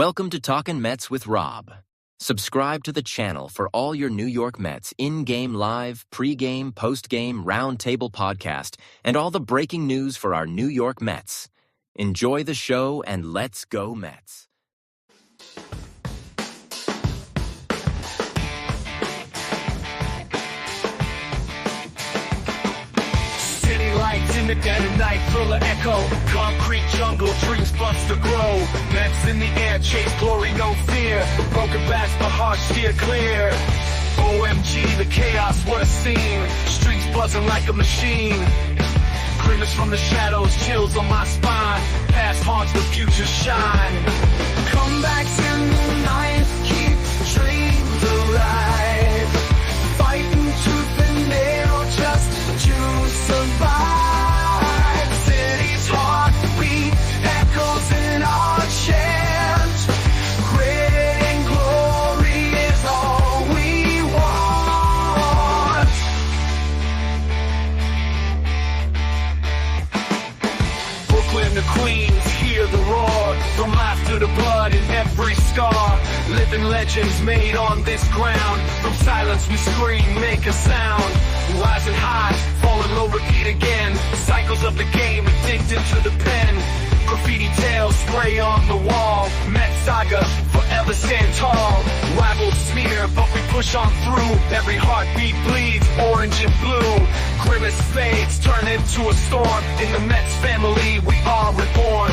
Welcome to Talkin' Mets with Rob. Subscribe to the channel for all your New York Mets in-game live, pre-game, post-game, roundtable podcast, and all the breaking news for our New York Mets. Enjoy the show and let's go Mets. City lights in the dead of night, full of echo. Concrete jungle, dreams bust to grow. Mets in the air, chase glory, no fear. Broken bats, but hearts steer clear. OMG, the chaos, what a scene. Streets buzzing like a machine. Grimace from the shadows, chills on my spine. Past haunts, the future shine. Comebacks in the night, keep dreams alive. Fighting tooth and nail just to survive. City's heartbeat echoes in our chant. Grit and glory is all we want. Brooklyn to Queens, hear the roar. From laughter to blood in every scar. Living legends made on this ground. From silence we scream, make a sound. Rising high, falling low, repeat again. Cycles of the game, addicted to the pen. Graffiti tales spray on the wall. Met saga, forever stand tall. Rivals smear, but we push on through. Every heartbeat bleeds, orange and blue. Grimace fades, turn into a storm. In the Mets family, we are reborn.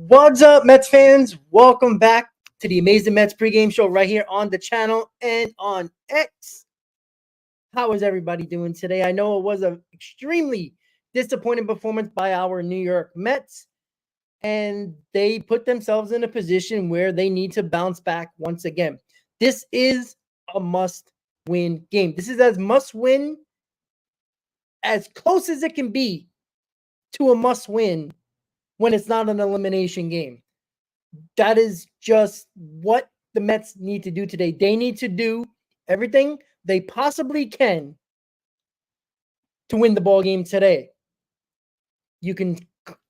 What's up, Mets fans? Welcome back to the Amazing Mets PreGame Show right here on the channel and on X. How is everybody doing today? I know it was an extremely disappointing performance by our New York Mets, and they put themselves in a position where they need to bounce back once again. This is a must-win game. This is as must-win, as close as it can be to a must-win when it's not an elimination game. That is just what the Mets need to do today. They need to do everything they possibly can to win the ball game today. You can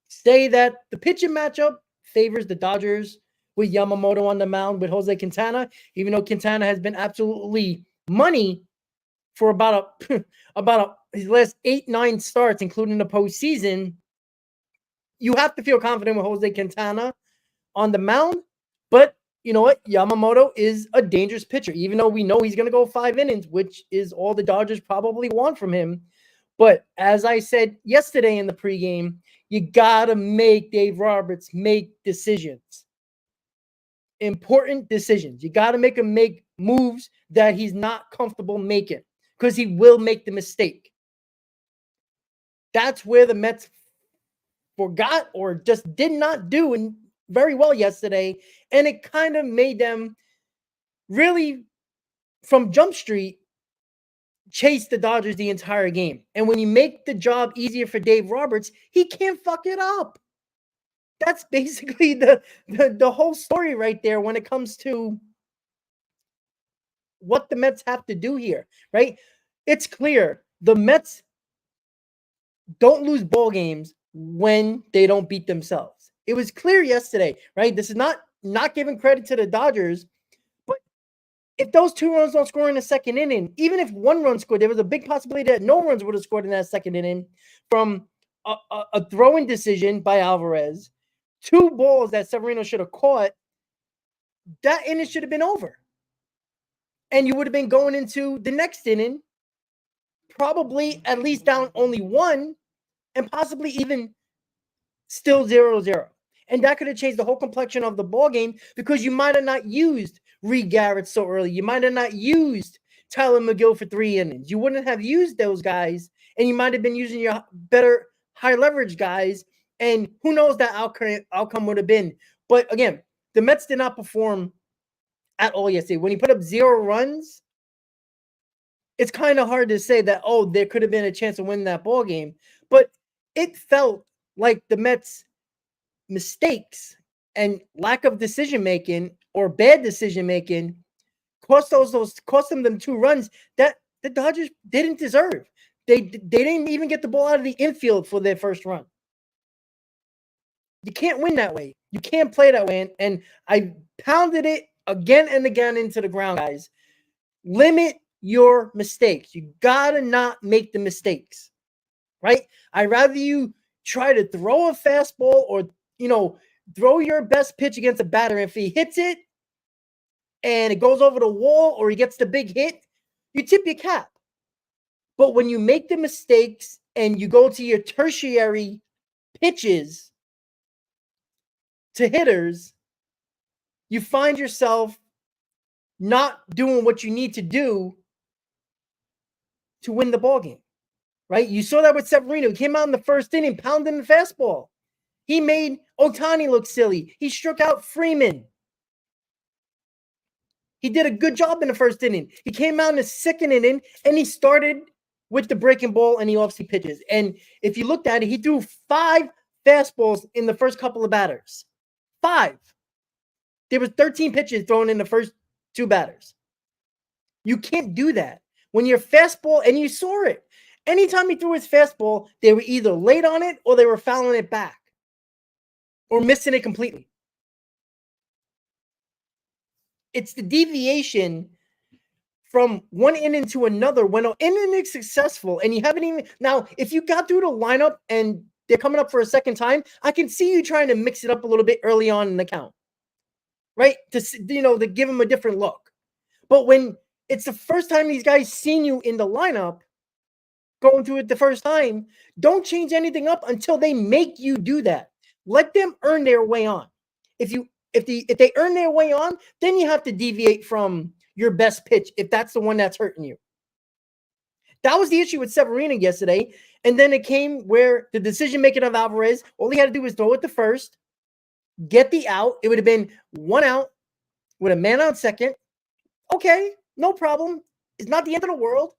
say that the pitching matchup favors the Dodgers with Yamamoto on the mound with Jose Quintana, even though Quintana has been absolutely money for about his last 8-9 starts, including the postseason. You have to feel confident with Jose Quintana on the mound, but you know what? Yamamoto is a dangerous pitcher, even though we know he's going to go 5 innings, which is all the Dodgers probably want from him. But as I said yesterday in the pregame, you got to make Dave Roberts make decisions, important decisions. You got to make him make moves that he's not comfortable making because he will make the mistake. That's where the Mets forgot or just did not do very well yesterday, and it kind of made them really, from Jump Street, chase the Dodgers the entire game. And when you make the job easier for Dave Roberts, he can't fuck it up. That's basically the whole story right there when it comes to what the Mets have to do here, right? It's clear the Mets don't lose ball games when they don't beat themselves. It was clear yesterday, right? This is not giving credit to the Dodgers, but if those 2 runs don't score in the second inning, even if 1 run scored, there was a big possibility that no runs would have scored in that second inning from a throwing decision by Alvarez, 2 balls that Severino should have caught. That inning should have been over. And you would have been going into the next inning probably at least down only 1 and possibly even still 0-0. And that could have changed the whole complexion of the ball game because you might have not used Reed Garrett so early. You might have not used Tyler McGill for 3 innings. You wouldn't have used those guys, and you might have been using your better high leverage guys. And who knows that outcome would have been. But again, the Mets did not perform at all yesterday. When you put up 0 runs, it's kind of hard to say that, oh, there could have been a chance of winning that ball game. But it felt like the Mets' mistakes and lack of decision-making or bad decision-making cost them 2 runs that the Dodgers didn't deserve. They didn't even get the ball out of the infield for their first run. You can't win that way. You can't play that way. And I pounded it again and again into the ground, guys. Limit your mistakes. You got to not make the mistakes, right? I'd rather you try to throw a fastball or, throw your best pitch against a batter. If he hits it and it goes over the wall or he gets the big hit, you tip your cap. But when you make the mistakes and you go to your tertiary pitches to hitters, you find yourself not doing what you need to do to win the ball game, right? You saw that with Severino. He came out in the first inning, pounding the fastball. He made Ohtani look silly. He struck out Freeman. He did a good job in the first inning. He came out in the second inning, and he started with the breaking ball and the off-speed pitches. And if you looked at it, he threw 5 fastballs in the first couple of batters. 5. There was 13 pitches thrown in the first 2 batters. You can't do that. When your fastball, and you saw it, anytime he threw his fastball, they were either late on it or they were fouling it back or missing it completely. It's the deviation from one inning to another. When an inning is successful and you haven't even... Now, if you got through the lineup and they're coming up for a second time, I can see you trying to mix it up a little bit early on in the count, right? To give them a different look. But when it's the first time these guys seen you in the lineup, going through it the first time, don't change anything up until they make you do that. Let them earn their way on. If they earn their way on, then you have to deviate from your best pitch if that's the one that's hurting you. That was the issue with Severino yesterday. And then it came where the decision-making of Alvarez, all he had to do was throw it to first, get the out. It would have been 1 out with a man on second. Okay, no problem. It's not the end of the world.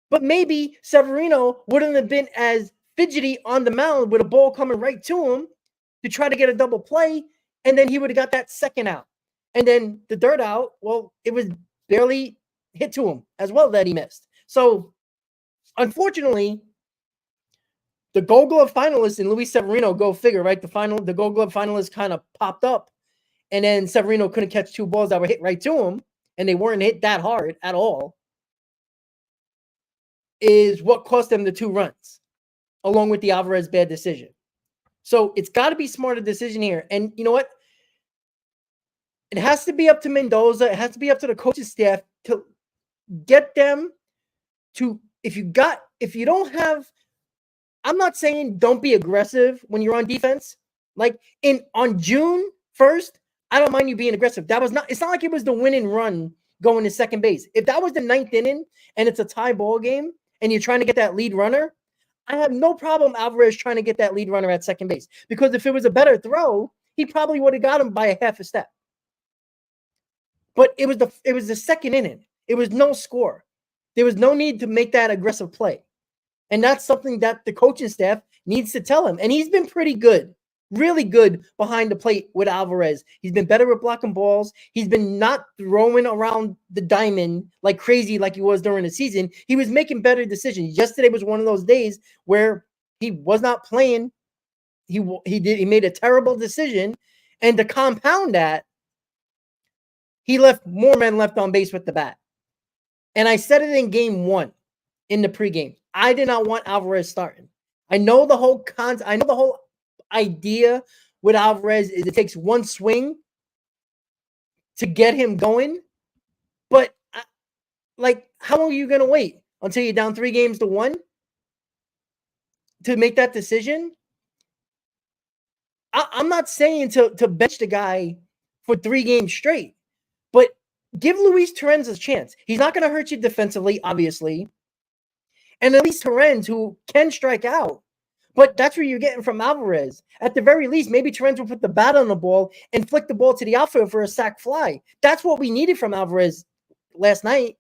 But maybe Severino wouldn't have been as fidgety on the mound with a ball coming right to him to try to get a double play, and then he would have got that second out. And then the third out, well, it was barely hit to him as well that he missed. So, unfortunately, the Gold Glove finalists and Luis Severino, go figure, right? The Gold Glove finalists kind of popped up, and then Severino couldn't catch 2 balls that were hit right to him, and they weren't hit that hard at all, is what cost them the 2 runs, along with the Alvarez bad decision. So it's got to be smarter decision here. And you know what? It has to be up to Mendoza. It has to be up to the coaching staff to get them to, if you don't have, I'm not saying don't be aggressive when you're on defense. Like on June 1st, I don't mind you being aggressive. It's not like it was the winning run going to second base. If that was the 9th inning and it's a tie ball game and you're trying to get that lead runner, I have no problem Alvarez trying to get that lead runner at second base, because if it was a better throw, he probably would have got him by a half a step. But it was the second inning. It was no score. There was no need to make that aggressive play. And that's something that the coaching staff needs to tell him. And he's been pretty good, really good behind the plate with Alvarez. He's been better with blocking balls. He's been not throwing around the diamond like crazy like he was during the season. He was making better decisions. Yesterday was one of those days where he was not playing. He made a terrible decision. And to compound that, he left more men left on base with the bat. And I said it in game 1 in the pregame. I did not want Alvarez starting. I know the whole idea with Alvarez is it takes one swing to get him going. But how long are you going to wait? until you're down 3-1 to make that decision. I'm not saying to bench the guy for 3 games straight, but give Luis Torrens a chance. He's not going to hurt you defensively, obviously. And at least Torrens, who can strike out, but that's what you're getting from Alvarez. At the very least, maybe Torrens will put the bat on the ball and flick the ball to the outfield for a sac fly. That's what we needed from Alvarez last night.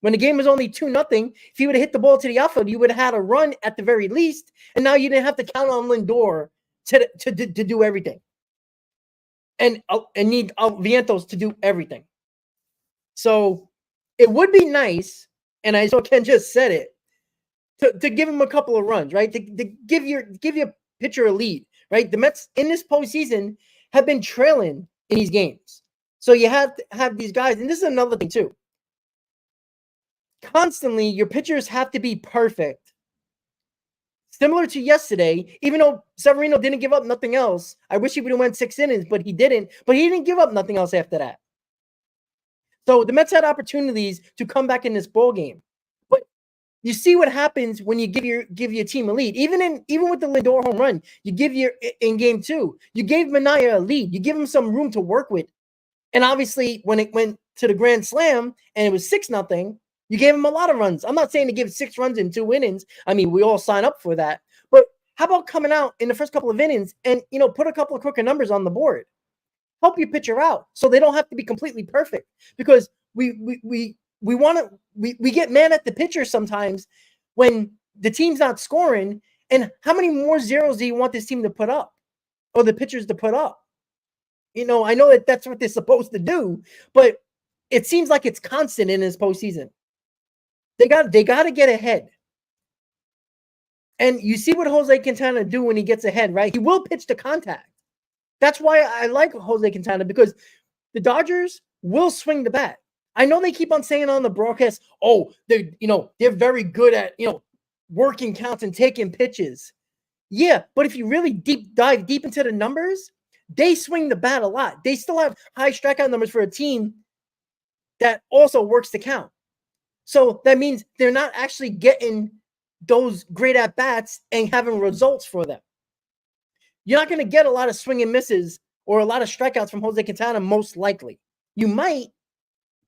When the game was only 2-0, if he would have hit the ball to the outfield, you would have had a run at the very least, and now you didn't have to count on Lindor to do everything. And need Vientos to do everything. So it would be nice, and I saw Ken just said it, to give him a couple of runs, right? To give your pitcher a lead, right? The Mets in this postseason have been trailing in these games. So you have to have these guys, and this is another thing too. Constantly, your pitchers have to be perfect. Similar to yesterday, even though Severino didn't give up nothing else. I wish he would have went 6 innings, but he didn't. But he didn't give up nothing else after that. So the Mets had opportunities to come back in this ball game. But you see what happens when you give your team a lead. Even with the Lindor home run, you give in game 2, you gave Minaya a lead. You give him some room to work with. And obviously, when it went to the grand slam and it was 6-0, you gave him a lot of runs. I'm not saying to give 6 runs in 2 innings. I mean, we all sign up for that. But how about coming out in the first couple of innings and, put a couple of quicker numbers on the board? Help your pitcher out so they don't have to be completely perfect. Because we get mad at the pitcher sometimes when the team's not scoring. And how many more zeros do you want this team to put up or the pitchers to put up? I know that's what they're supposed to do, but it seems like it's constant in this postseason. They got to get ahead. And you see what Jose Quintana do when he gets ahead, right? He will pitch to contact. That's why I like Jose Quintana, because the Dodgers will swing the bat. I know they keep on saying on the broadcast, oh, they're very good at, working counts and taking pitches. Yeah, but if you really dive deep into the numbers, they swing the bat a lot. They still have high strikeout numbers for a team that also works the count. So that means they're not actually getting those great at-bats and having results for them. You're not going to get a lot of swing and misses or a lot of strikeouts from Jose Quintana, most likely. You might,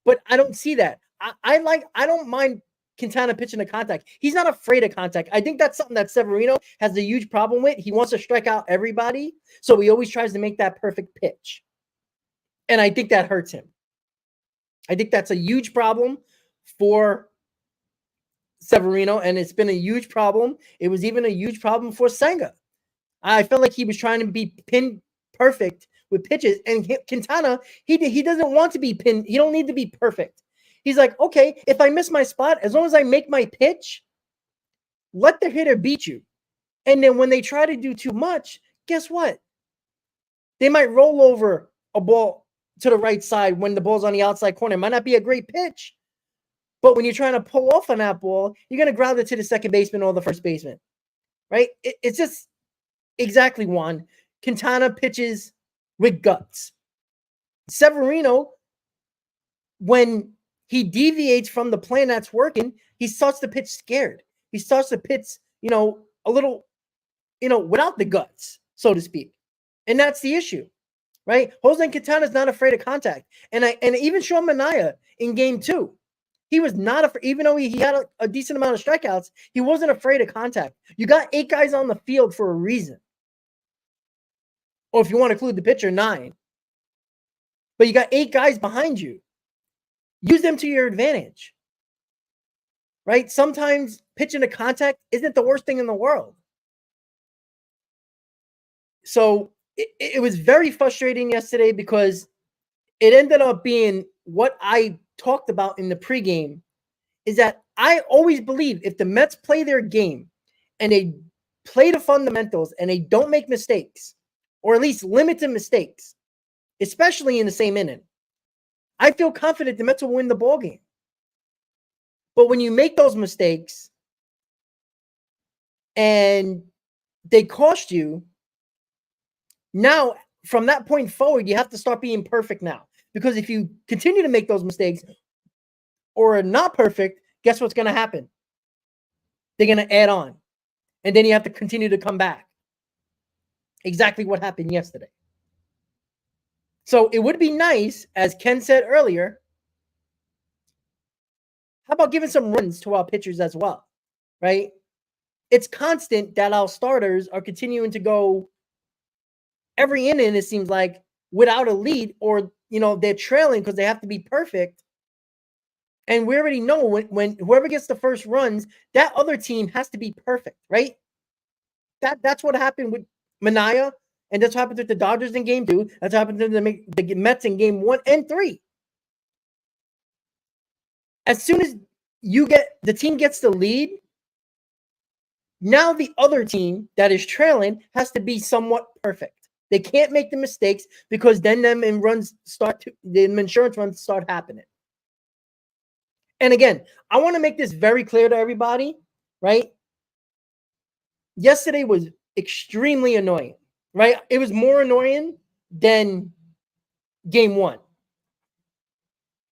but I don't see that. I don't mind Quintana pitching to contact. He's not afraid of contact. I think that's something that Severino has a huge problem with. He wants to strike out everybody, so he always tries to make that perfect pitch. And I think that hurts him. I think that's a huge problem for Severino, and it's been a huge problem. It was even a huge problem for Senga. I felt like he was trying to be pin perfect with pitches, and Quintana, he doesn't want to be pinned. He don't need to be perfect. He's like, okay, if I miss my spot, as long as I make my pitch, let the hitter beat you. And then when they try to do too much, guess what? They might roll over a ball to the right side when the ball's on the outside corner. It might not be a great pitch, but when you're trying to pull off on that ball, you're going to ground it to the second baseman or the first baseman, right? It's just exactly, Juan. Quintana pitches with guts. Severino, when he deviates from the plan that's working, he starts to pitch scared. He starts to pitch, a little, without the guts, so to speak. And that's the issue, right? Jose Quintana is not afraid of contact. And even Sean Manaea in game 2, he was not afraid, even though he had a decent amount of strikeouts, he wasn't afraid of contact. You got 8 guys on the field for a reason. Or if you want to include the pitcher, 9. But you got 8 guys behind you. Use them to your advantage. Right? Sometimes pitching to contact isn't the worst thing in the world. So it was very frustrating yesterday because it ended up being what I talked about in the pregame, is that I always believe if the Mets play their game and they play the fundamentals and they don't make mistakes, or at least limited mistakes, especially in the same inning, I feel confident the Mets will win the ball game. But when you make those mistakes and they cost you, now from that point forward, you have to start being perfect now. Because if you continue to make those mistakes or are not perfect, guess what's going to happen? They're going to add on. And then you have to continue to come back. Exactly what happened yesterday. So it would be nice, as Ken said earlier, how about giving some runs to our pitchers as well, right? It's constant that our starters are continuing to go every inning, it seems like, without a lead, or, they're trailing because they have to be perfect. And we already know when whoever gets the first runs, that other team has to be perfect, right? That's what happened with Manaea, and that's what happened with the Dodgers in Game 2. That's what happened to the Mets in Game 1 and 3. As soon as the team gets the lead, now the other team that is trailing has to be somewhat perfect. They can't make the mistakes, because then the insurance runs start happening. And again, I want to make this very clear to everybody, right? Yesterday was extremely annoying, right? It was more annoying than Game 1,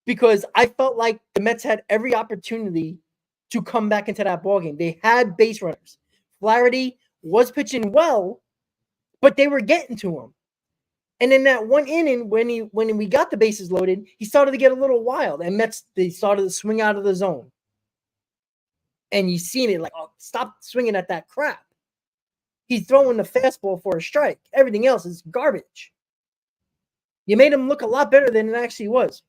because I felt like the Mets had every opportunity to come back into that ballgame. They had base runners. Flaherty was pitching well, but they were getting to him. And in that one inning, when we got the bases loaded, he started to get a little wild, and they started to swing out of the zone. And you seen it like, oh, stop swinging at that crap. He's throwing the fastball for a strike. Everything else is garbage. You made him look a lot better than it actually was.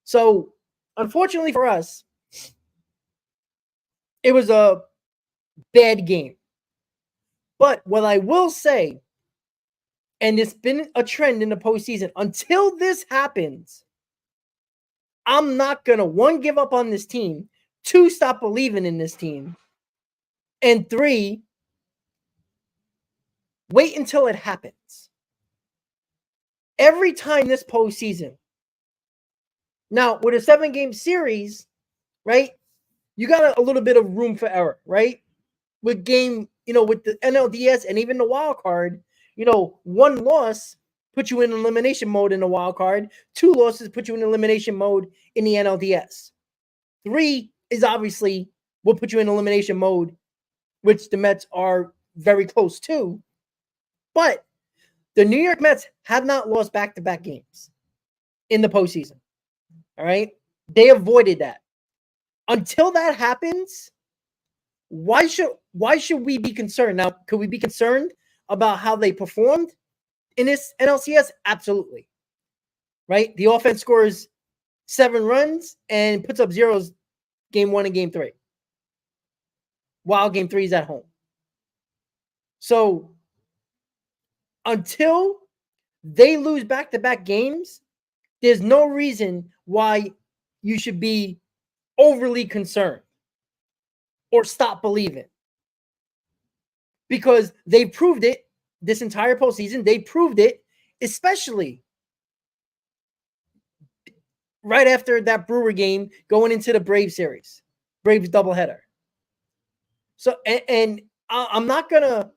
So, unfortunately for us, it was a bad game. But what I will say, and it's been a trend in the postseason, until this happens, I'm not going to, 1, give up on this team, 2, stop believing in this team, and 3, wait until it happens. Every time this postseason. Now, with a 7-game series, right, you got a little bit of room for error, right? With the NLDS and even the wild card, 1 loss puts you in elimination mode in the wild card. 2 losses put you in elimination mode in the NLDS. 3 is obviously will put you in elimination mode, which the Mets are very close to. But the New York Mets have not lost back-to-back games in the postseason. All right? They avoided that. Until that happens, why should we be concerned? Now, could we be concerned about how they performed in this NLCS? Absolutely. Right? The offense scores 7 runs and puts up zeros Game 1 and Game 3. While Game 3 is at home. So, until they lose back-to-back games, there's no reason why you should be overly concerned or stop believing. Because they proved it this entire postseason. They proved it, especially right after that Brewer game going into the Braves series. Braves doubleheader. So, and I'm not going to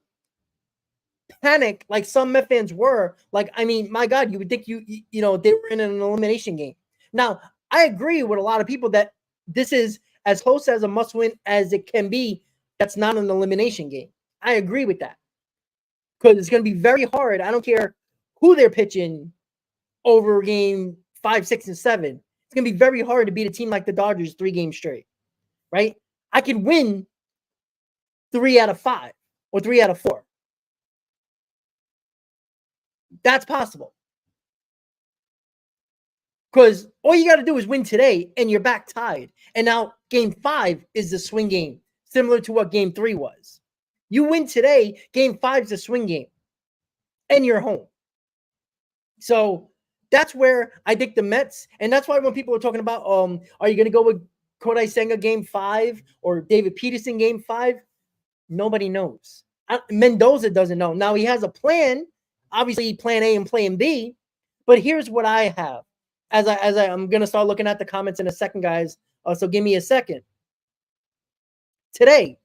panic like some Met fans were. Like, I mean, my God, you would think they were in an elimination game. Now, I agree with a lot of people that this is as close as a must-win as it can be. That's not an elimination game. I agree with that. Because it's going to be very hard. I don't care who they're pitching over Game 5, 6, and 7. It's going to be very hard to beat a team like the Dodgers 3 games straight. Right? I can win 3 out of 5 or 3 out of 4. That's possible. Because all you got to do is win today and you're back tied. And now Game 5 is the swing game, similar to what Game 3 was. You win today, Game 5 is a swing game. And you're home. So that's where I think the Mets, and that's why when people are talking about, are you going to go with Kodai Senga Game 5 or David Peterson Game 5? Nobody knows. Mendoza doesn't know. Now he has a plan, obviously plan A and plan B, but here's what I have. As I'm going to start looking at the comments in a second, guys. So give me a second. Today,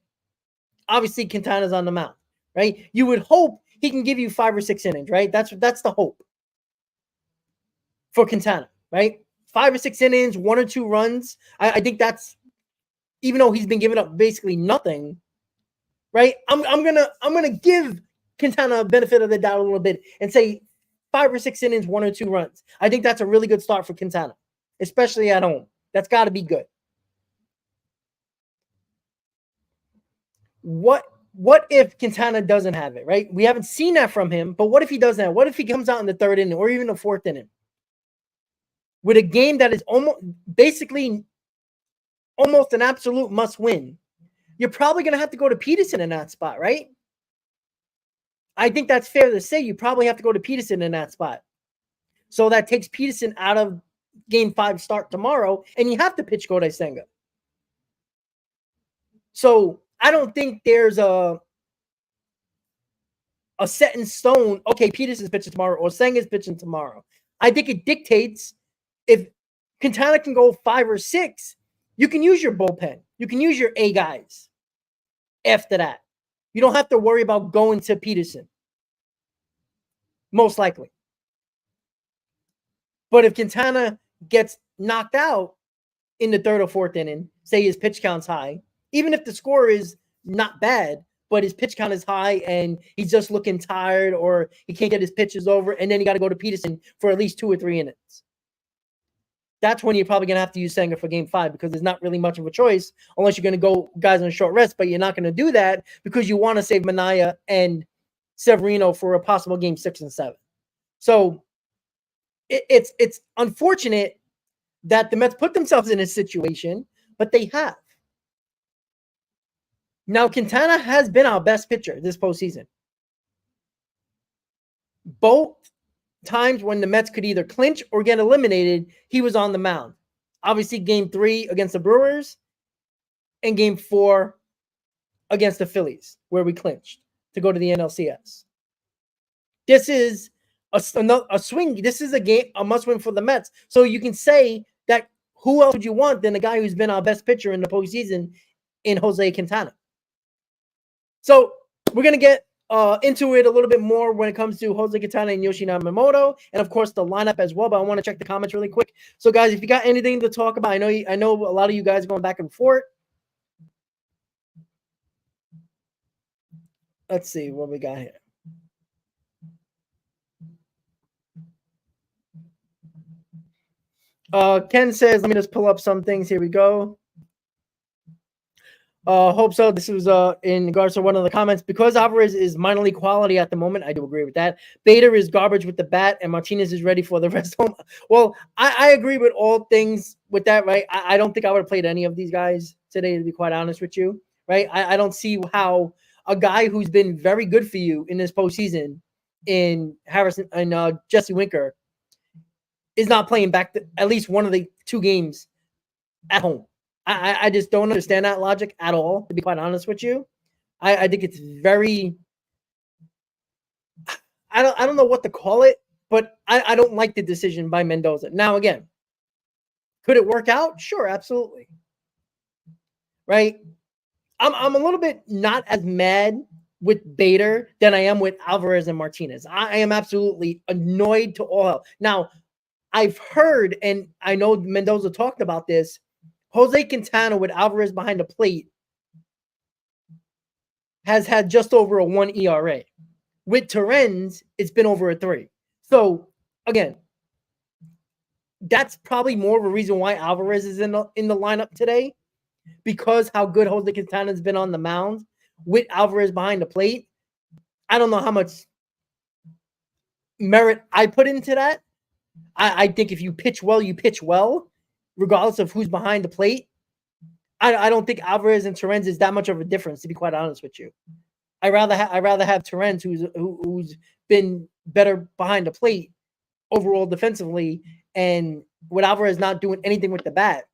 obviously Quintana's on the mound, right? You would hope he can give you 5 or 6 innings, right? That's the hope for Quintana, right? 5 or 6 innings, 1 or 2 runs. I think that's, even though he's been giving up basically nothing, right? I'm gonna give Quintana a benefit of the doubt a little bit and say 5 or 6 innings, 1 or 2 runs. I think that's a really good start for Quintana, especially at home. That's got to be good. What if Quintana doesn't have it, right? We haven't seen that from him, but what if he doesn't have it? What if he comes out in the 3rd inning or even the 4th inning with a game that is basically almost an absolute must win? You're probably going to have to go to Peterson in that spot, right? I think that's fair to say. You probably have to go to Peterson in that spot. So that takes Peterson out of Game 5 start tomorrow, and you have to pitch Kodai Senga. So I don't think there's a set in stone, okay, Peterson's pitching tomorrow or Senga's pitching tomorrow. I think it dictates if Quintana can go 5 or 6, you can use your bullpen. You can use your A guys after that. You don't have to worry about going to Peterson, most likely. But if Quintana gets knocked out in the 3rd or 4th inning, say his pitch count's high, even if the score is not bad, but his pitch count is high and he's just looking tired or he can't get his pitches over, and then he got to go to Peterson for at least 2 or 3 innings. That's when you're probably going to have to use Senga for Game 5 because there's not really much of a choice unless you're going to go guys on a short rest, but you're not going to do that because you want to save Minaya and Severino for a possible Game 6 and 7. So it's unfortunate that the Mets put themselves in a situation, but they have. Now, Quintana has been our best pitcher this postseason. Both times when the Mets could either clinch or get eliminated, he was on the mound. Obviously, Game 3 against the Brewers and Game 4 against the Phillies, where we clinched to go to the NLCS. This is a swing. This is a must-win for the Mets. So you can say that who else would you want than the guy who's been our best pitcher in the postseason in Jose Quintana? So we're going to get into it a little bit more when it comes to Jose Quintana and Yoshina Yamamoto, and of course the lineup as well. But I want to check the comments really quick. So guys, if you got anything to talk about, I know a lot of you guys are going back and forth. Let's see what we got here. Ken says, let me just pull up some things. Here we go. Hope so. This was in regards to one of the comments. Because Alvarez is minor league quality at the moment, I do agree with that. Bader is garbage with the bat, and Martinez is ready for the rest home. Well, I agree with all things with that, right? I don't think I would have played any of these guys today, to be quite honest with you, right? I don't see how a guy who's been very good for you in this postseason in Harrison and Jesse Winker is not playing back at least one of the 2 games at home. I just don't understand that logic at all, to be quite honest with you. I think it's very I don't know what to call it, but I don't like the decision by Mendoza. Now again, could it work out? Sure, absolutely. Right? I'm a little bit not as mad with Bader than I am with Alvarez and Martinez. I am absolutely annoyed to all hell. Now, I've heard, and I know Mendoza talked about this, Jose Quintana with Alvarez behind the plate has had just over a 1 ERA. With Terens, it's been over a 3. So, again, that's probably more of a reason why Alvarez is in the lineup today, because how good Jose Quintana has been on the mound with Alvarez behind the plate. I don't know how much merit I put into that. I think if you pitch well, you pitch well, regardless of who's behind the plate. I don't think Alvarez and Terens is that much of a difference, to be quite honest with you. I'd rather have Terens, who's been better behind the plate overall defensively, and with Alvarez not doing anything with the bat,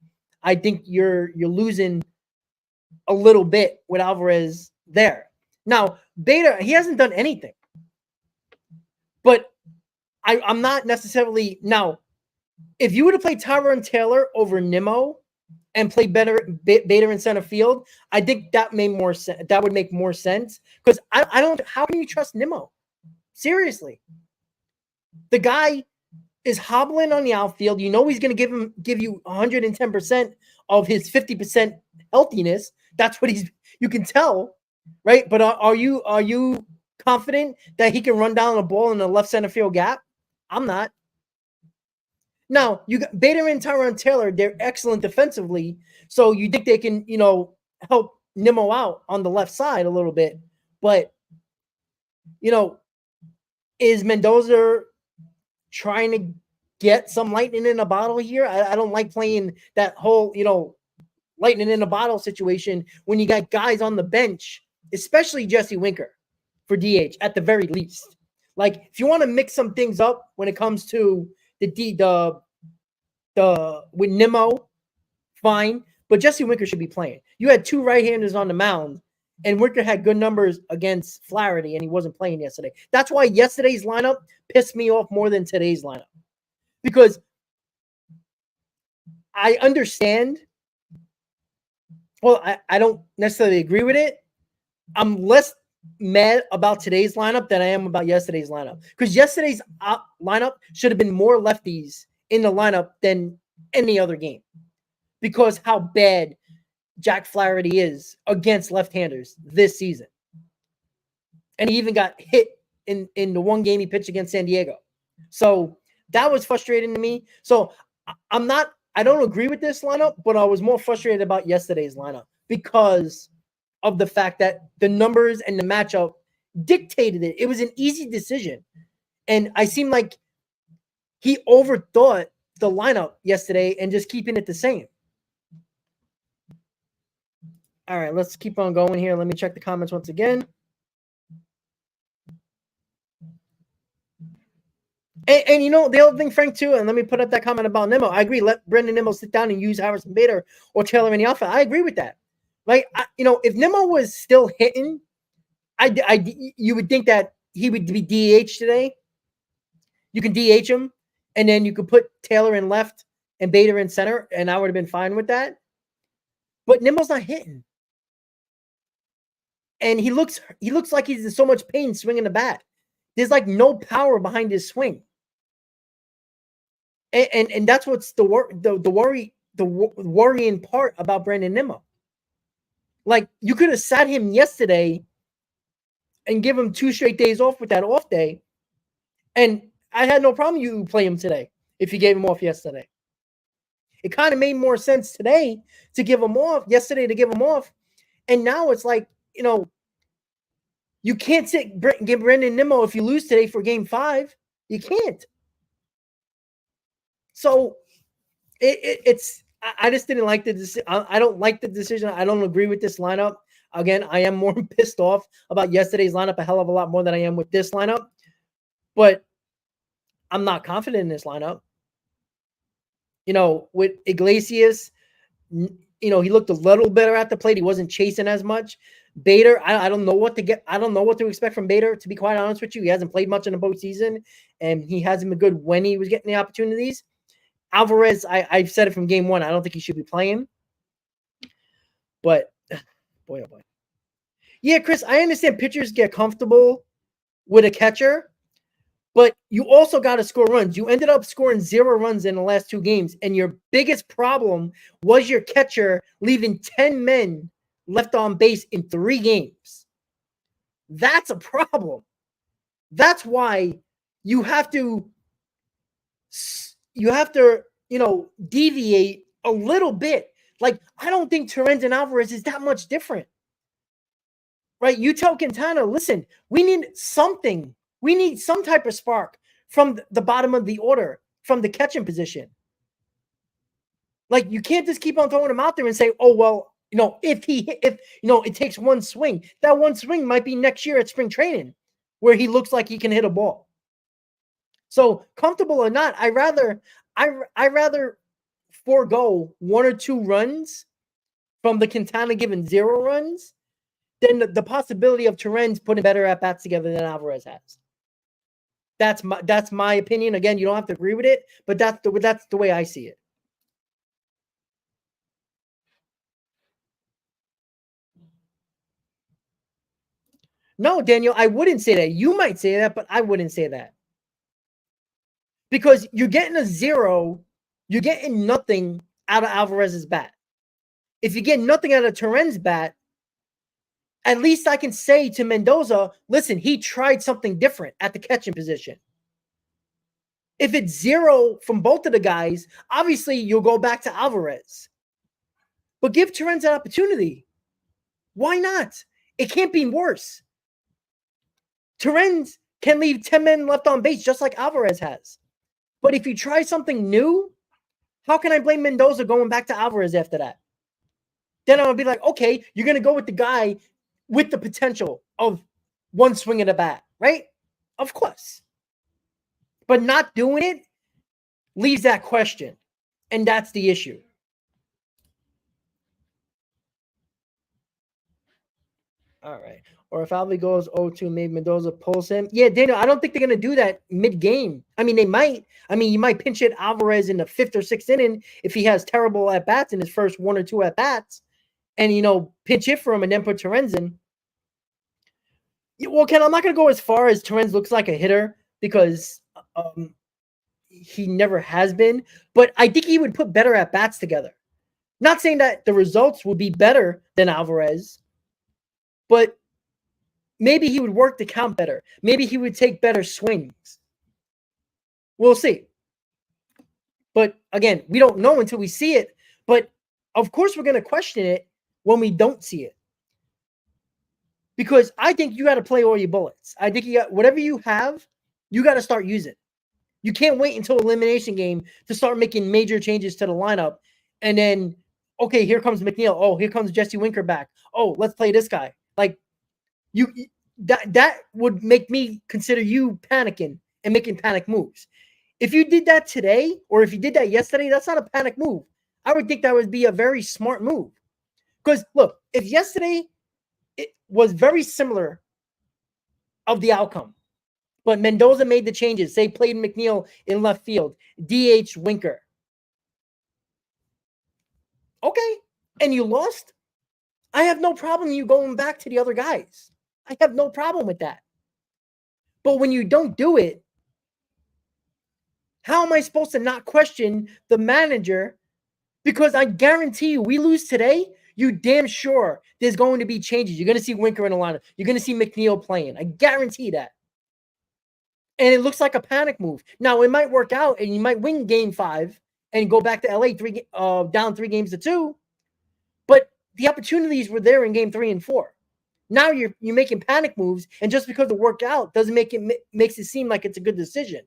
I think you're losing a little bit with Alvarez there. Now, Bader, he hasn't done anything, but I'm not necessarily now. If you were to play Tyrone Taylor over Nimmo and play Bader in center field, I think that made more sense. That would make more sense, because I don't. How can you trust Nimmo? Seriously, the guy is hobbling on the outfield. You know he's going to give you 110% of his 50% healthiness. That's what you can tell, right? But are you confident that he can run down a ball in the left center field gap? I'm not. Now, you got Bader and Tyrone Taylor, they're excellent defensively. So you think they can, help Nimmo out on the left side a little bit. But, is Mendoza trying to get some lightning in a bottle here? I don't like playing that whole, lightning in a bottle situation when you got guys on the bench, especially Jesse Winker for DH at the very least. Like, if you want to mix some things up when it comes to the with Nimmo, fine, but Jesse Winker should be playing. You had two right-handers on the mound, and Winker had good numbers against Flaherty, and he wasn't playing yesterday. That's why yesterday's lineup pissed me off more than today's lineup, because I understand. Well, I don't necessarily agree with it. I'm less mad about today's lineup than I am about yesterday's lineup, because yesterday's lineup should have been more lefties in the lineup than any other game, because how bad Jack Flaherty is against left-handers this season. And he even got hit in the one game he pitched against San Diego. So that was frustrating to me. So I don't agree with this lineup, but I was more frustrated about yesterday's lineup because of the fact that the numbers and the matchup dictated it. It was an easy decision. And I seemed like he overthought the lineup yesterday and just keeping it the same. All right, let's keep on going here. Let me check the comments once again. And the other thing, Frank, too, and let me put up that comment about Nimmo. I agree. Let Brendan Nimmo sit down and use Harrison Bader or Taylor in the outfield. I agree with that. Like, if Nimmo was still hitting, you would think that he would be DH today. You can DH him, and then you could put Taylor in left and Bader in center, and I would have been fine with that. But Nimmo's not hitting. And he looks like he's in so much pain swinging the bat. There's like no power behind his swing. And that's what's the worrying part about Brandon Nimmo. Like, you could have sat him yesterday and give him 2 straight days off with that off day, and I had no problem you play him today if you gave him off yesterday. It kind of made more sense today to give him off, yesterday to give him off, and now it's like, you can't give Brandon Nimmo if you lose today for Game 5. You can't. So I just didn't like the decision. I don't like the decision. I don't agree with this lineup. Again, I am more pissed off about yesterday's lineup a hell of a lot more than I am with this lineup. But I'm not confident in this lineup. With Iglesias, he looked a little better at the plate. He wasn't chasing as much. Bader, I don't know what to get. I don't know what to expect from Bader, to be quite honest with you. He hasn't played much in the postseason, and he hasn't been good when he was getting the opportunities. Alvarez, I've said it from Game 1. I don't think he should be playing. But, boy, oh boy. Yeah, Chris, I understand pitchers get comfortable with a catcher, but you also got to score runs. You ended up scoring 0 runs in the last 2 games, and your biggest problem was your catcher leaving 10 men left on base in 3 games. That's a problem. That's why you have to deviate a little bit. Like, I don't think Torrens and Alvarez is that much different. Right? You tell Quintana, listen, we need something. We need some type of spark from the bottom of the order, from the catching position. Like, you can't just keep on throwing him out there and say, oh, well, if it takes one swing, that one swing might be next year at spring training where he looks like he can hit a ball. So, comfortable or not, I rather forego 1 or 2 runs from the Quintana given 0 runs than the possibility of Torrens putting better at-bats together than Alvarez has. That's my opinion. Again, you don't have to agree with it, but that's the way I see it. No, Daniel, I wouldn't say that. You might say that, but I wouldn't say that. because you're getting a 0, you're getting nothing out of Alvarez's bat. If you get nothing out of Terren's bat, at least I can say to Mendoza, listen, he tried something different at the catching position. If it's 0 from both of the guys, obviously you'll go back to Alvarez. But give Terren's an opportunity. Why not? It can't be worse. Terren's can leave 10 men left on base just like Alvarez has. But if you try something new, how can I blame Mendoza going back to Alvarez after that? Then I'm going to be like, okay, you're going to go with the guy with the potential of one swing of the bat, right? Of course. But not doing it leaves that question. And that's the issue. All right. Or if Alvi goes 0-2, maybe Mendoza pulls him. Yeah, Daniel, I don't think they're going to do that mid-game. I mean, they might. I mean, you might pinch hit Alvarez in the 5th or 6th inning if he has terrible at-bats in his first 1 or 2 at-bats. And, pinch hit for him and then put Terren's in. Well, Ken, I'm not going to go as far as Terren's looks like a hitter because he never has been. But I think he would put better at-bats together. Not saying that the results would be better than Alvarez, but maybe he would work the count better. Maybe he would take better swings. We'll see. But again, we don't know until we see it. But of course, we're going to question it when we don't see it. Because I think you got to play all your bullets. I think you got whatever you have, you got to start using. You can't wait until elimination game to start making major changes to the lineup. And then, okay, here comes McNeil. Oh, here comes Jesse Winker back. Oh, let's play this guy. Like, that would make me consider you panicking and making panic moves. If you did that today, or if you did that yesterday, that's not a panic move. I would think that would be a very smart move. Because look, if yesterday it was very similar of the outcome, but Mendoza made the changes, say played McNeil in left field, DH Winker. Okay, and you lost, I have no problem you going back to the other guys. I have no problem with that. But when you don't do it, how am I supposed to not question the manager? Because I guarantee you, we lose today, you damn sure there's going to be changes. You're going to see Winker in the lineup. You're going to see McNeil playing. I guarantee that. And it looks like a panic move. Now, it might work out, and you might win Game 5 and go back to LA down 3-2. But the opportunities were there in Game 3 and 4. Now you're making panic moves, and just because it worked out doesn't makes it seem like it's a good decision.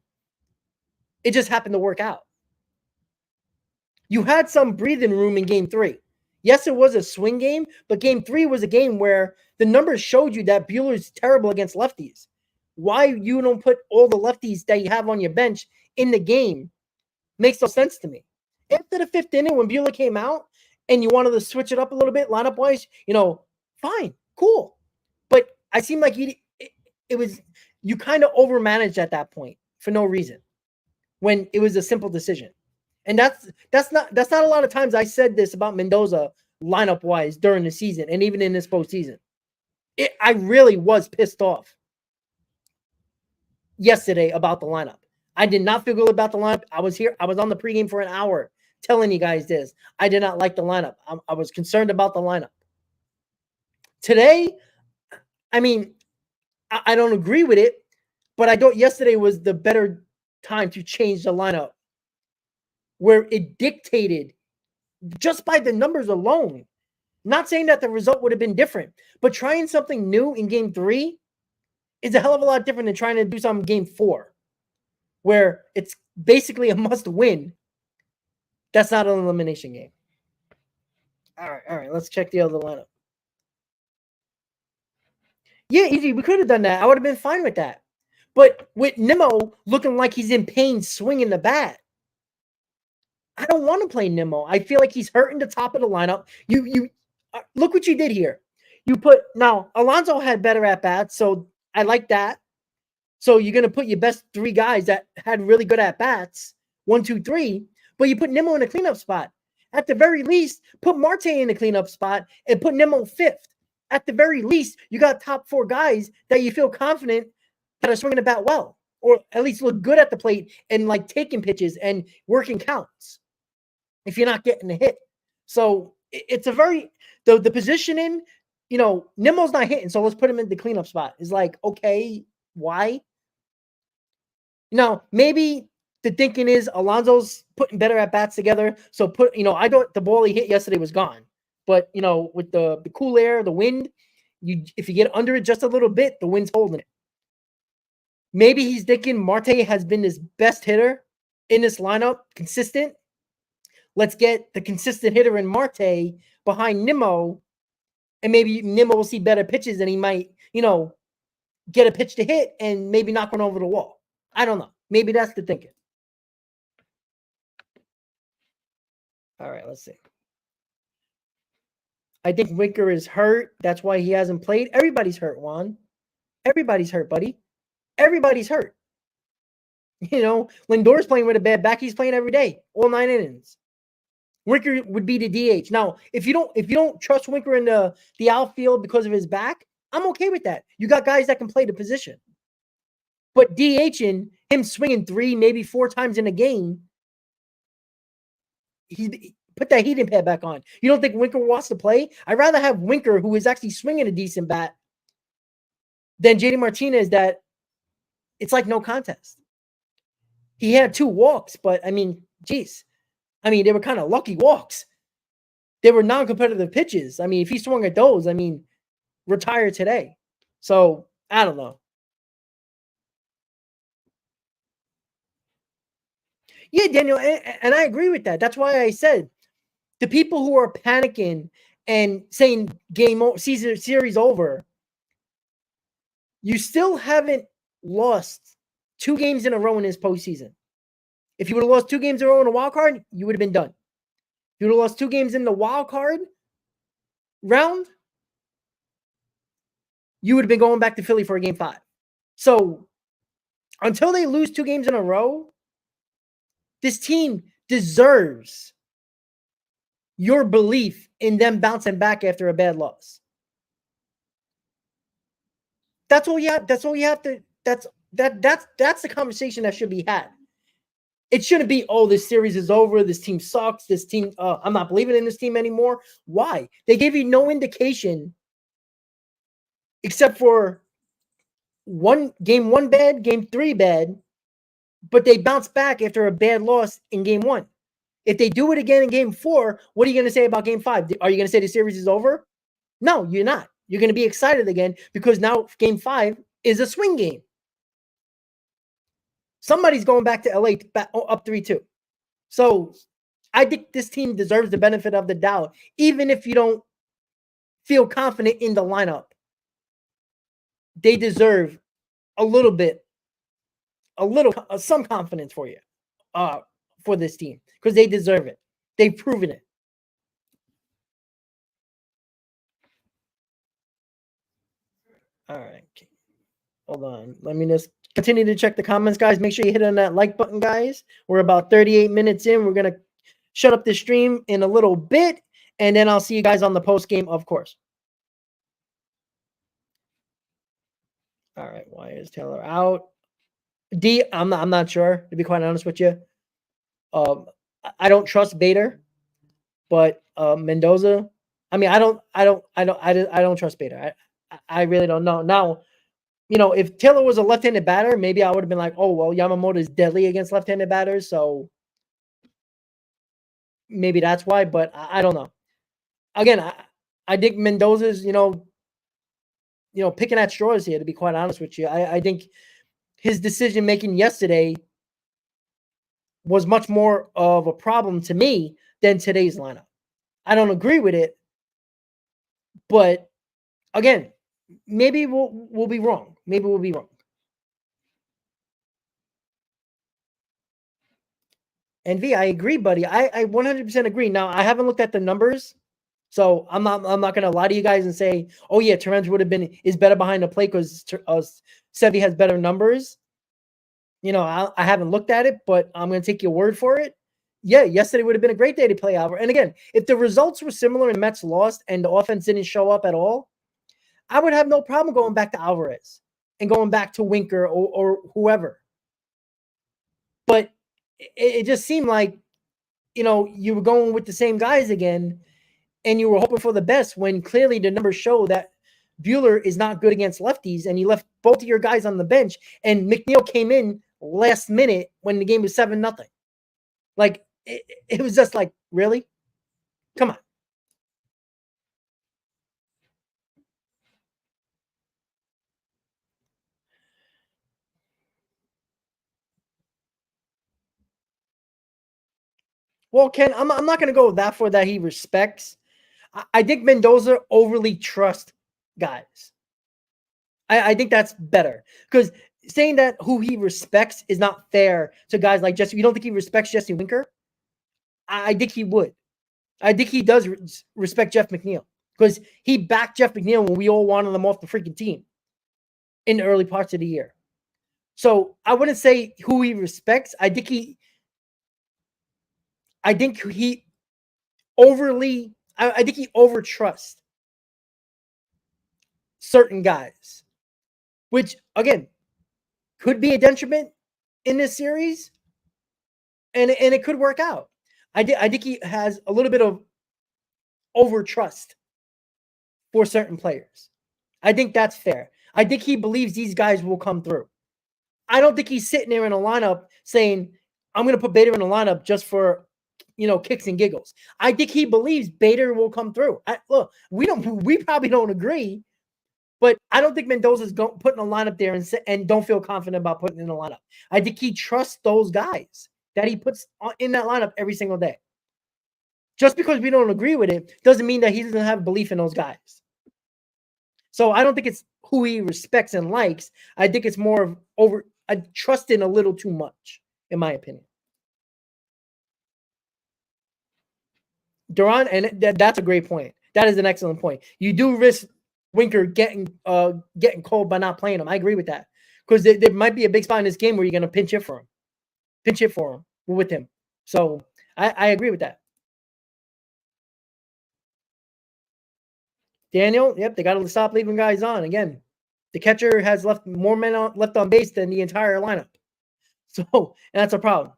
It just happened to work out. You had some breathing room in Game 3. Yes, it was a swing game, but Game 3 was a game where the numbers showed you that Buehler's terrible against lefties. Why you don't put all the lefties that you have on your bench in the game makes no sense to me. After the 5th inning, when Buehler came out and you wanted to switch it up a little bit, lineup-wise, fine, cool. But I seem like you kind of overmanaged at that point for no reason when it was a simple decision. And that's not a lot of times I said this about Mendoza lineup-wise during the season and even in this postseason. I really was pissed off yesterday about the lineup. I did not feel good about the lineup. I was on the pregame for an hour telling you guys this. I did not like the lineup. I was concerned about the lineup. Today, I mean, I don't agree with it, but I thought yesterday was the better time to change the lineup where it dictated just by the numbers alone. Not saying that the result would have been different, but trying something new in Game 3 is a hell of a lot different than trying to do something in Game 4, where it's basically a must-win. That's not an elimination game. All right, let's check the other lineup. Yeah, easy. We could have done that. I would have been fine with that. But with Nimmo looking like he's in pain swinging the bat, I don't want to play Nimmo. I feel like he's hurting the top of the lineup. You look what you did here. Now, Alonso had better at-bats, so I like that. So you're going to put your best 3 guys that had really good at-bats, 1, 2, 3, but you put Nimmo in a cleanup spot. At the very least, put Marte in a cleanup spot and put Nimmo 5th. At the very least, you got top 4 guys that you feel confident that are swinging the bat well. or at least look good at the plate and like taking pitches and working counts if you're not getting a hit. So it's a very the positioning, Nimmo's not hitting, so let's put him in the cleanup spot. Is like, okay, why? Now, maybe the thinking is Alonso's putting better at bats together. So I thought the ball he hit yesterday was gone. But with the cool air, the wind, if you get under it just a little bit, the wind's holding it. Maybe he's thinking Marte has been his best hitter in this lineup, consistent. Let's get the consistent hitter in Marte behind Nimmo, and maybe Nimmo will see better pitches and he might, get a pitch to hit and maybe knock one over the wall. I don't know. Maybe that's the thinking. All right, let's see. I think Winker is hurt. That's why he hasn't played. Everybody's hurt, Juan. Everybody's hurt, buddy. Everybody's hurt. Lindor's playing with a bad back. He's playing every day, all 9 innings. Winker would be the DH. Now, if you don't trust Winker in the outfield because of his back, I'm okay with that. You got guys that can play the position. But DHing, him swinging 3, maybe 4 times in a game, he put that heating pad back on. You don't think Winker wants to play? I'd rather have Winker, who is actually swinging a decent bat, than JD Martinez that it's like no contest. He had 2 walks, but geez. They were kind of lucky walks. They were non-competitive pitches. If he swung at those, retire today. So, I don't know. Yeah, Daniel, and I agree with that. That's why I said the people who are panicking and saying series over, you still haven't lost 2 games in a row in this postseason. If you would have lost 2 games in a row in a wild card, you would have been done. If you would have lost 2 games in the wild card round, you would have been going back to Philly for a game 5. So until they lose 2 games in a row, this team deserves your belief in them bouncing back after a bad loss. That's all you have. That's all you have to. That's the conversation that should be had. It shouldn't be, oh, this series is over. This team sucks. This team, I'm not believing in this team anymore. Why? They gave you no indication except for game 1 bad, game 3 bad, but they bounced back after a bad loss in game 1. If they do it again in game 4, what are you going to say about game 5? Are you going to say the series is over? No, you're not. You're going to be excited again because now game 5 is a swing game. Somebody's going back to LA up 3-2. So I think this team deserves the benefit of the doubt, even if you don't feel confident in the lineup. They deserve some confidence for you, for this team, because they deserve it. They've proven it. All right. Hold on. Let me just continue to check the comments, guys. Make sure you hit on that like button, guys. We're about 38 minutes in. We're going to shut up the stream in a little bit, and then I'll see you guys on the post game, of course. All right. Why is Taylor out? I'm not sure, to be quite honest with you. I don't trust Bader, but Mendoza. I don't trust Bader. I really don't know. Now, if Taylor was a left-handed batter, maybe I would have been like, oh, well, Yamamoto is deadly against left-handed batters, so maybe that's why, but I don't know. Again, I think Mendoza's, picking at straws here, to be quite honest with you. I think his decision-making yesterday was much more of a problem to me than today's lineup. I don't agree with it, but again, maybe we'll be wrong. Maybe we'll be wrong. And V, I agree, buddy. I 100% agree. Now, I haven't looked at the numbers, so I'm not going to lie to you guys and say, oh yeah, Terrence is better behind the plate because Sevy has better numbers. I haven't looked at it, but I'm going to take your word for it. Yeah, yesterday would have been a great day to play Alvarez. And again, if the results were similar and Mets lost and the offense didn't show up at all, I would have no problem going back to Alvarez and going back to Winker or whoever. But it just seemed like, you were going with the same guys again, and you were hoping for the best when clearly the numbers show that Buehler is not good against lefties, and you left both of your guys on the bench, and McNeil came in last minute when the game was 7-0. Like, it was just like, really? Come on. Well, Ken, I'm not going to go that far that he respects. I think Mendoza overly trusts guys. I think that's better, because saying that who he respects is not fair to guys like Jesse. You don't think he respects Jesse Winker? I think he would. I think he does respect Jeff McNeil, because he backed Jeff McNeil when we all wanted him off the freaking team in the early parts of the year. So I wouldn't say who he respects. I think he overly, I think he overtrusts certain guys, which again could be a detriment in this series, and it could work out. I think he has a little bit of overtrust for certain players. I think that's fair. I think he believes these guys will come through. I don't think he's sitting there in a lineup saying, I'm going to put Bader in a lineup just for, kicks and giggles. I think he believes Bader will come through. Look, we probably don't agree, but I don't think Mendoza's putting a lineup there and don't feel confident about putting in a lineup. I think he trusts those guys that he puts in that lineup every single day. Just because we don't agree with it doesn't mean that he doesn't have belief in those guys. So I don't think it's who he respects and likes. I think it's more of trusting a little too much, in my opinion. Duran, and that's a great point. That is an excellent point. You do risk Winker getting cold by not playing him. I agree with that, because there might be a big spot in this game where you're going to pinch hit for him with him. So I agree with that. Daniel, yep, they got to stop leaving guys on. Again, the catcher has left more men left on base than the entire lineup. So that's a problem.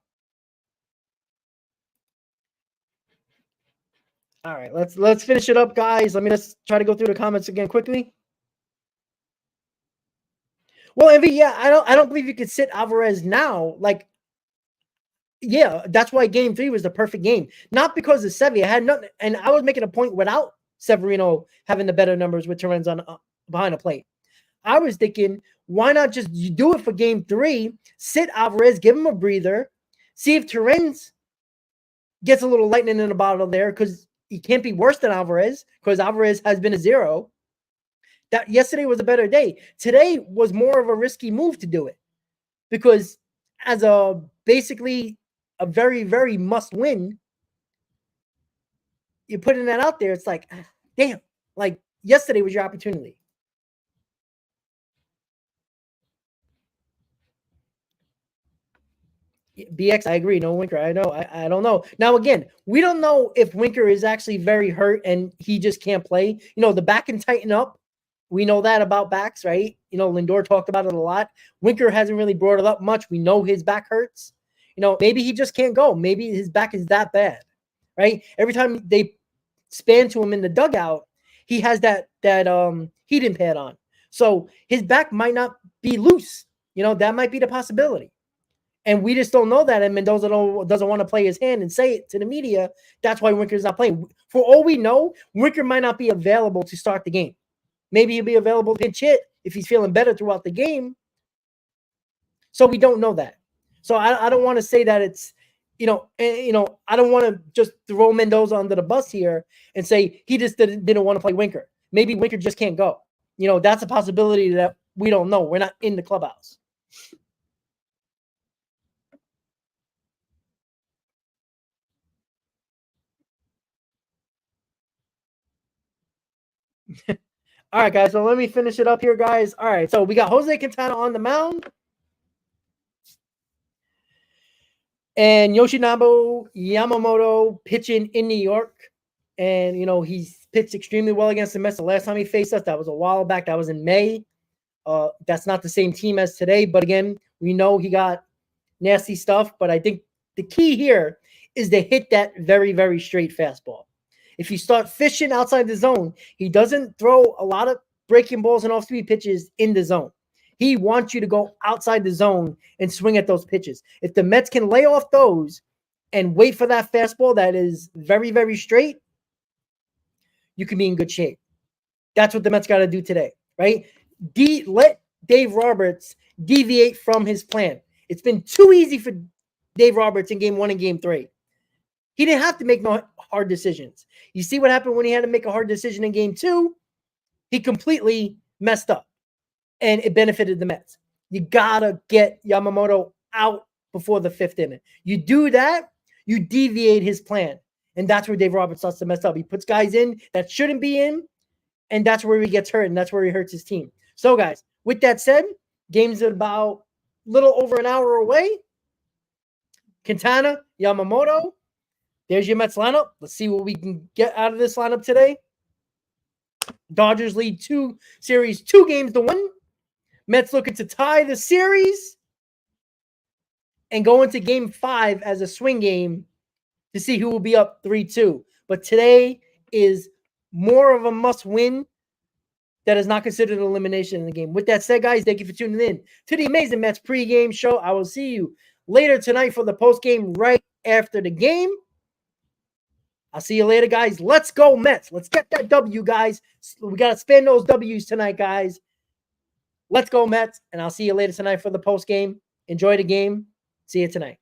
All right, let's finish it up, guys. Let's try to go through the comments again quickly. Well, Envy, yeah, I don't believe you could sit Alvarez now. Like, yeah, that's why Game 3 was the perfect game. Not because of Sevy. I had nothing, and I was making a point without Severino having the better numbers with Terrence on behind the plate. I was thinking, why not just do it for Game 3? Sit Alvarez, give him a breather, see if Terrence gets a little lightning in the bottle there, because he can't be worse than Alvarez, because Alvarez has been a 0. That yesterday was a better day. Today was more of a risky move to do it, because as basically a very, very must win, you're putting that out there. It's like, damn, like yesterday was your opportunity. BX, I agree. No Winker. I know. I don't know. Now, again, we don't know if Winker is actually very hurt and he just can't play. The back can tighten up. We know that about backs, right? Lindor talked about it a lot. Winker hasn't really brought it up much. We know his back hurts. Maybe he just can't go. Maybe his back is that bad, right? Every time they span to him in the dugout, he has that heating pad on. So his back might not be loose. That might be the possibility. And we just don't know that. And Mendoza doesn't want to play his hand and say it to the media. That's why Winker's not playing. For all we know, Winker might not be available to start the game. Maybe he'll be available to pinch hit if he's feeling better throughout the game. So we don't know that. So I don't want to say that it's, I don't want to just throw Mendoza under the bus here and say he just didn't want to play Winker. Maybe Winker just can't go. That's a possibility that we don't know. We're not in the clubhouse. All right, guys. So let me finish it up here, guys. All right. So we got Jose Quintana on the mound. And Yoshinobu Yamamoto pitching in New York. And, he's pitched extremely well against the Mets. The last time he faced us, that was a while back. That was in May. That's not the same team as today. But again, we know he got, nasty stuff, but I think the key here is to hit that very, very straight fastball. If you start fishing outside the zone, he doesn't throw a lot of breaking balls and off-speed pitches in the zone. He wants you to go outside the zone and swing at those pitches. If the Mets can lay off those and wait for that fastball that is very, very straight, you can be in good shape. That's what the Mets got to do today, right? Let Dave Roberts deviate from his plan. It's been too easy for Dave Roberts in Game 1 and Game 3. He didn't have to make no hard decisions. You see what happened when he had to make a hard decision in Game 2? He completely messed up, and it benefited the Mets. You got to get Yamamoto out before the 5th inning. You do that, you deviate his plan, and that's where Dave Roberts starts to mess up. He puts guys in that shouldn't be in, and that's where he gets hurt, and that's where he hurts his team. So, guys, with that said, game's about a little over an hour away. Quintana, Yamamoto. There's your Mets lineup. Let's see what we can get out of this lineup today. Dodgers lead 2 games to 1. Mets looking to tie the series and go into Game 5 as a swing game to see who will be up 3-2. But today is more of a must-win that is not considered an elimination in the game. With that said, guys, thank you for tuning in to the Amazing Mets pregame show. I will see you later tonight for the postgame right after the game. I'll see you later, guys. Let's go, Mets. Let's get that W, guys. We got to spend those W's tonight, guys. Let's go, Mets. And I'll see you later tonight for the postgame. Enjoy the game. See you tonight.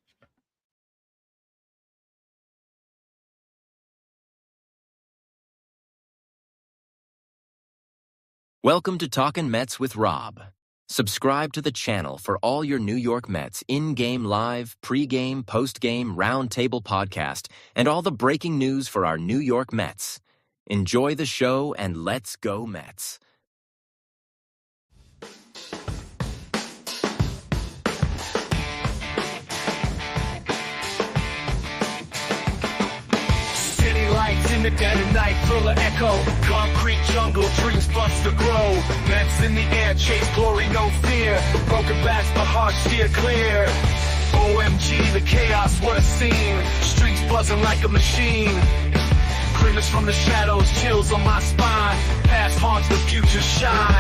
Welcome to Talkin' Mets with Rob. Subscribe to the channel for all your New York Mets in-game live, pre-game, post-game, round-table podcast, and all the breaking news for our New York Mets. Enjoy the show and let's go Mets. City lights in the dead of night, full of echo. Concrete jungle, dreams bust to grow. Mets in the air, chase glory, no fear. Broken backs, but hearts steer clear. OMG, the chaos, what a scene. Streets buzzing like a machine. Grimace from the shadows, chills on my spine. Past haunts, the future shine.